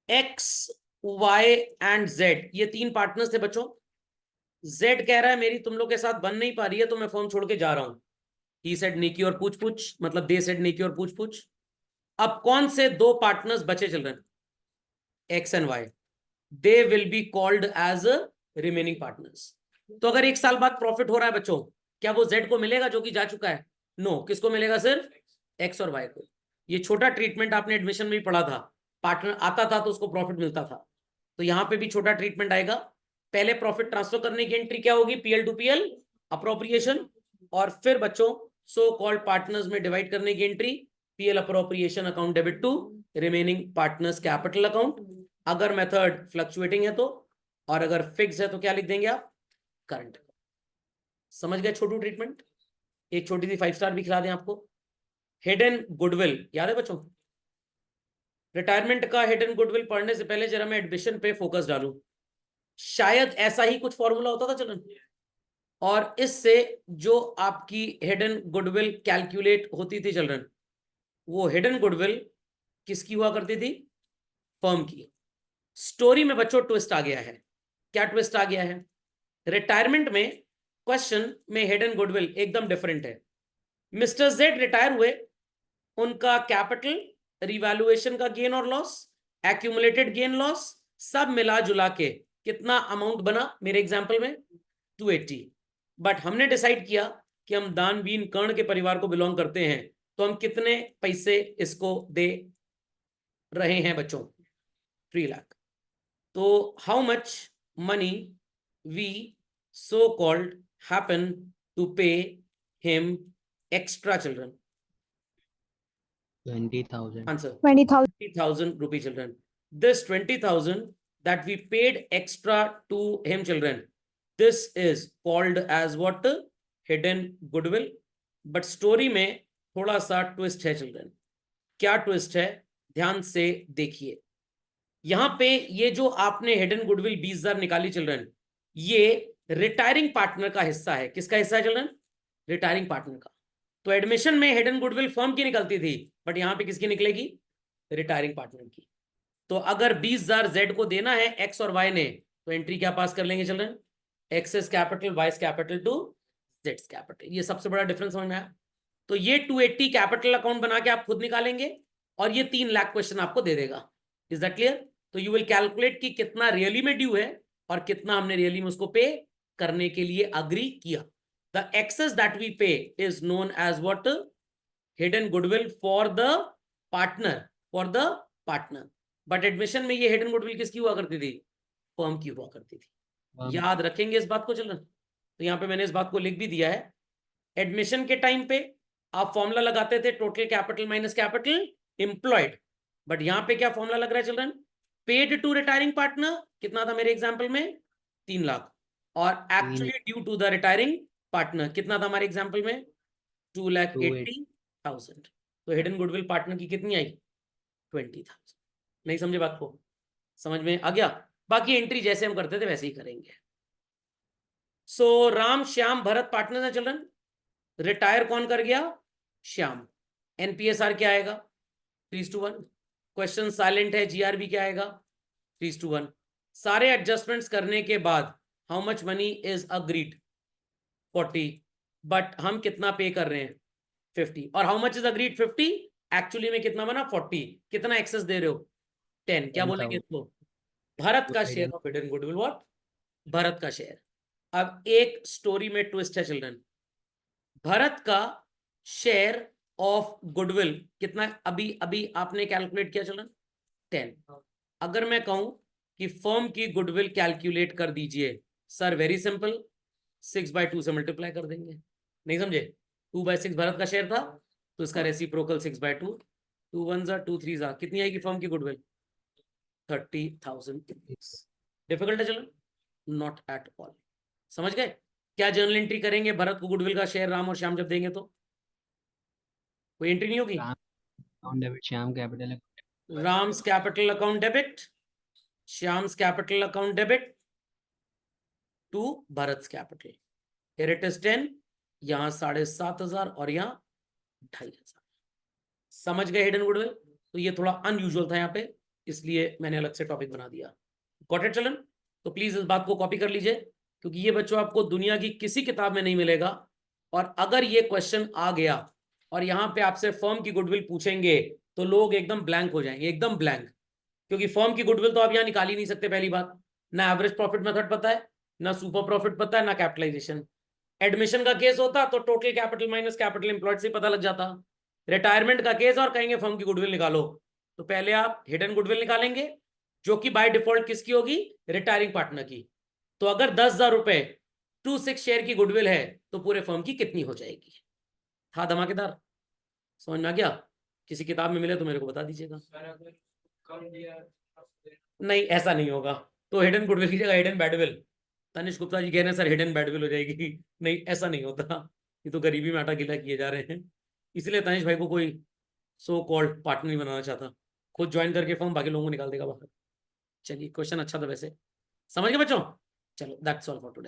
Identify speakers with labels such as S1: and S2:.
S1: X, Y and Z, ये तीन partners थे बच्चों। जेड कह रहा है मेरी तुम लोग के साथ बन नहीं पा रही है तो मैं फर्म छोड़ के जा रहा हूं। ही सेड नेकी और पूछ पूछ, मतलब दे सेड नेकी और पूछ पूछ। अब कौन से दो पार्टनर्स बचे children? X and Y. They will be called as remaining partners. तो अगर एक साल बाद प्रॉफिट हो रहा है बच्चों, क्या वो जेड को मिलेगा जो कि जा चुका है? नो, किसको मिलेगा? सिर्फ एक्स और वाई को। ये छोटा ट्रीटमेंट आपने एडमिशन में भी पढ़ा था। पार्टनर आता था तो उसको प्रॉफिट मिलता था, तो यहां पे भी छोटा ट्रीटमेंट आएगा। पहले प्रॉफिट ट्रांसफर करने की एंट्री क्या होगी? PL to PL appropriation. और फिर बच्चों सो कॉल्ड पार्टनर्स में डिवाइड करने की entry PL appropriation account debit to remaining partners capital account. अगर मेथड फ्लक्चुएटिंग है तो, और अगर फिक्स है तो क्या लिख देंगे आप? करंट। समझ गए छोटू ट्रीटमेंट? एक छोटी सी 5 स्टार भी खिला दें आपको। हिडन गुडविल याद है बच्चों? रिटायरमेंट का हिडन गुडविल पढ़ने से पहले जरा मैं एडमिशन पे फोकस डालूं। शायद ऐसा ही कुछ फॉर्मूला होता था चलन, और इससे जो आपकी हिडन गुडविल कैलकुलेट होती थी चिल्ड्रन, वो हिडन गुडविल किसकी हुआ करती थी? फर्म की। स्टोरी में बच्चों ट्विस्ट आ गया है। क्या ट्विस्ट आ गया है? रिटायरमेंट में क्वेश्चन में हिडन गुडविल एकदम डिफरेंट है। मिस्टर जेड रिटायर हुए, उनका कैपिटल, रिवैल्यूएशन का गेन और लॉस, एक्यूमुलेटेड गेन लॉस, सब मिला जुला के कितना अमाउंट बना मेरे एग्जांपल में? 280। बट हमने डिसाइड किया कि हम दानवीन कर्ण के परिवार को बिलोंग करते हैं, तो हम कितने पैसे इसको दे रहे हैं बच्चों? 3 लाख। तो how much money we so called happen to pay him extra children?
S2: 20,000.
S1: Answer
S3: 20,000.
S1: 20,000 rupee children. This 20,000 that we paid extra to him children, this is called as what? Hidden goodwill. But story में थोड़ा सा twist है children. क्या twist है? ध्यान से देखिए। यहां पे ये जो आपने हिडन गुडविल 20,000 निकाली चिल्ड्रन, ये रिटायरिंग पार्टनर का हिस्सा है। किसका हिस्सा है चिल्ड्रन? रिटायरिंग पार्टनर का। तो एडमिशन में हिडन गुडविल फर्म की निकलती थी, बट यहां पे किसकी निकलेगी? रिटायरिंग पार्टनर की। तो अगर 20,000 जेड को देना है एक्स और वाई ने, तो एंट्री क्या पास कर लेंगे children? Excess capital vice capital to जेड्स कैपिटल। ये सबसे बड़ा डिफरेंस समझ में आया? तो ये 280 कैपिटल अकाउंट बना के आप खुद निकालेंगे, और ये 3 लाख क्वेश्चन आपको दे देगा। Is that clear? तो यू विल कैलकुलेट कि कितना रियली में ड्यू है और कितना हमने रियली में उसको पे करने के लिए अग्री किया। The excess that we pay is known as what? Hidden goodwill for the partner, for the partner. But admission में ये हिडन गुडविल किसकी हुआ करती थी? फर्म की हुआ करती थी। याद रखेंगे इस बात को चिल्ड्रन? तो यहां पे मैंने इस बात को लिख भी दिया है। एडमिशन के टाइम पे आप फॉर्मूला लगाते थे total capital minus capital employed, but यहां पे क्या फॉर्मूला लग रहा है children? Paid to retiring partner कितना था मेरे एग्जांपल में? 3 लाख। और actually due to the retiring partner कितना था हमारे एग्जांपल में? 2,80,000। तो हिडन गुडविल पार्टनर की कितनी आई? 20,000। नहीं समझे बात को? समझ में आ गया? बाकी एंट्री जैसे हम करते थे वैसे ही करेंगे। सो राम श्याम भरत पार्टनर है चिल्ड्रन। रिटायर कौन कर गया? श्याम। एनपीएसआर क्या आएगा? 3:1। क्वेश्चन साइलेंट है, जीआरबी क्या आएगा? 3:1। सारे एडजस्टमेंट्स करने के बाद how much money is agreed? 40। But हम कितना पे कर रहे हैं? 50। और how much is agreed? 50। Actually में कितना बना? 40। कितना एक्सेस दे रहे हो? 10। क्या बोलेंगे इसको? भरत का share of hidden goodwill. What? Bharat का शेयर। अब एक स्टोरी में ट्विस्ट है चिल्ड्रन। भरत का शेयर ऑफ गुडविल कितना अभी अभी आपने कैलकुलेट किया चिल्ड्रन? 10। अगर मैं कहूं कि फर्म की गुडविल कैलकुलेट कर दीजिए, सर वेरी सिंपल, 6/2 से मल्टीप्लाई कर देंगे। नहीं समझे? 2/6 भरत का शेयर था, तो इसका रेसिप्रोकल 6/2। 2 1 जा 2 3 जा, कितनी आएगी फर्म की गुडविल? 30,000। डिफिकल्ट है चलो? Not at all. समझ गए? क्या जर्नल एंट्री करेंगे भरत को गुडविल का शेयर राम और श्याम जब देंगे तो? कोई एंट्री नहीं होगी?
S2: Account debit Shyam capital
S1: Ram's capital account debit, Shyam's capital account debit to Bharat capital. Here it is 10, यहां 7,500 और यहां 2,500। समझ गए हिडन गुडविल? तो ये थोड़ा अनयूजुअल था यहाँ पे, इसलिए मैंने अलग से टॉपिक बना दिया। Got it children? तो प्लीज इस बात को कॉपी कर लीजिए, क्योंकि ये बच्चों आपको दुनिया की किसी किताब में नहीं मिलेगा। और अगर ये क्वेश्चन आ गया और यहाँ पे आपसे फर्म की गुडविल पूछेंगे तो लोग एकदम ब्लैंक हो जाएंगे, एकदम ब्लैंक, क्योंकि फर्म की गुडविल तो आप यहाँ निकाल ही नहीं सकते। पहली बात, ना एवरेज प्रॉफिट मेथड पता है, ना सुपर प्रॉफिट पता है, ना कैपिटलाइजेशन। एडमिशन का केस होता तो total capital minus capital employed से पता लग जाता। रिटायरमेंट का केस और कहेंगे फर्म की गुडविल निकालो, तो पहले आप हिडन गुडविल निकालेंगे, जो कि बाय डिफॉल्ट किसकी होगी? रिटायरिंग पार्टनर की। तो अगर 10,000 रुपए 2/6 शेयर की गुडविल है तो पूरे फर्म की कितनी हो जाएगी? था धमाकेदार? समझ में आ गया? किसी किताब में मिले तो मेरे को बता दीजिएगा। नहीं, ऐसा नहीं होगा। तो हिडन गुडविल की जगह हिडन बैडविल। तनिष गुप्ता जी कह रहे हैं सर हिडन बैडविल हो जाएगी। नहीं, ऐसा नहीं होता। ये तो गरीबी में आटा गीला किए जा रहे हैं, इसलिए तनिष भाई को कोई सो कॉल्ड पार्टनर नहीं बनाना चाहता। खुद ज्वाइन करके फॉर्म बाकी लोगों को निकाल देगा बाहर। चलिए, क्वेश्चन अच्छा था वैसे। समझ गए बच्चों? चलो, दैट्स ऑल फॉर टुडे।